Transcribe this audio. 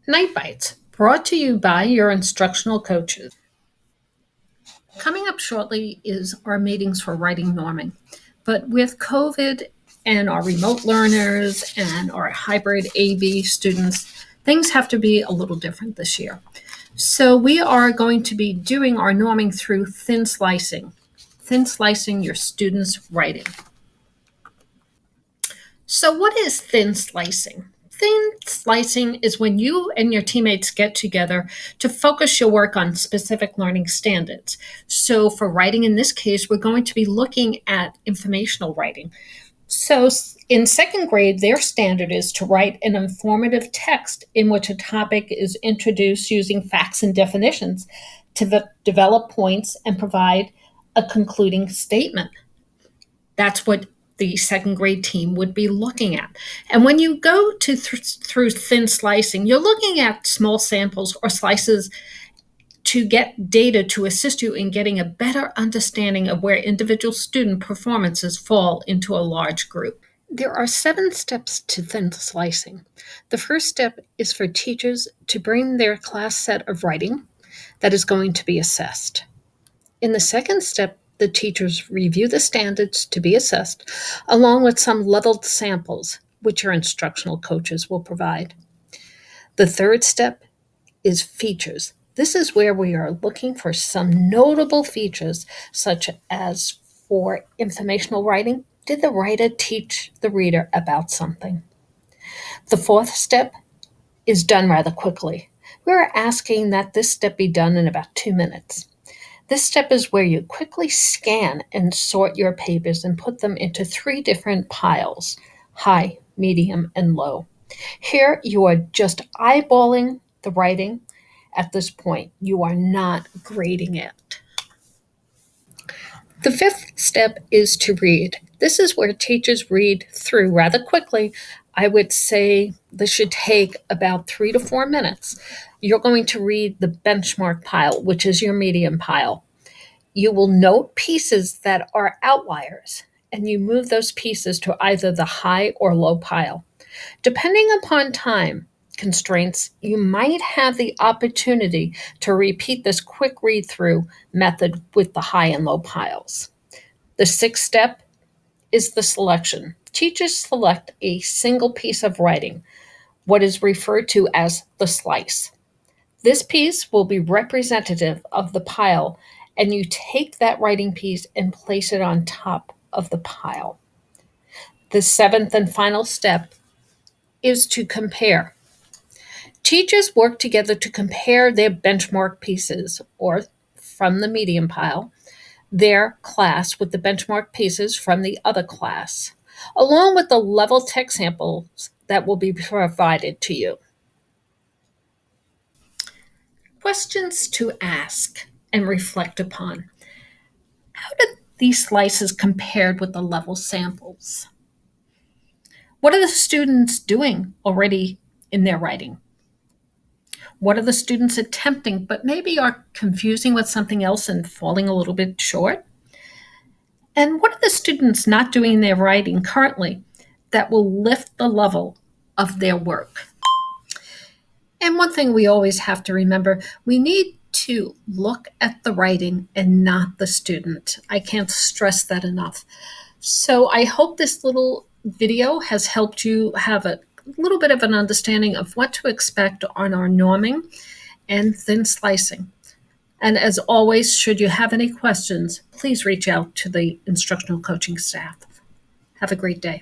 Night Bites, brought to you by your instructional coaches. Coming up shortly is our meetings for writing norming. But with COVID and our remote learners and our hybrid AB students, things have to be a little different this year. So we are going to be doing our norming through thin slicing your students' writing. So what is thin slicing? Thin slicing is when you and your teammates get together to focus your work on specific learning standards. So for writing in this case, we're going to be looking at informational writing. So in second grade, their standard is to write an informative text in which a topic is introduced using facts and definitions to develop points and provide a concluding statement. That's what the second grade team would be looking at. And when you go to through thin slicing, you're looking at small samples or slices to get data to assist you in getting a better understanding of where individual student performances fall into a large group. There are 7 steps to thin slicing. The first step is for teachers to bring their class set of writing that is going to be assessed. In the second step, the teachers review the standards to be assessed, along with some leveled samples, which your instructional coaches will provide. The third step is features. This is where we are looking for some notable features, such as for informational writing, did the writer teach the reader about something? The fourth step is done rather quickly. We're asking that this step be done in about 2 minutes. This step is where you quickly scan and sort your papers and put them into 3 different piles: high, medium, and low. Here you are just eyeballing the writing at this point. You are not grading it. The fifth step is to read. This is where teachers read through rather quickly. I would say this should take about 3 to 4 minutes. You're going to read the benchmark pile, which is your medium pile. You will note pieces that are outliers, and you move those pieces to either the high or low pile. Depending upon time constraints, you might have the opportunity to repeat this quick read-through method with the high and low piles. The sixth step is the selection. Teachers select a single piece of writing, what is referred to as the slice. This piece will be representative of the pile, and you take that writing piece and place it on top of the pile. The seventh and final step is to compare. Teachers work together to compare their benchmark pieces, or from the medium pile, their class with the benchmark pieces from the other class, along with the level text samples that will be provided to you. Questions to ask and reflect upon. How did these slices compared with the level samples? What are the students doing already in their writing? What are the students attempting but maybe are confusing with something else and falling a little bit short? And what are the students not doing in their writing currently that will lift the level of their work? And one thing we always have to remember, we need to look at the writing and not the student. I can't stress that enough. So I hope this little video has helped you have a little bit of an understanding of what to expect on our norming and thin slicing. And as always, should you have any questions, please reach out to the instructional coaching staff. Have a great day.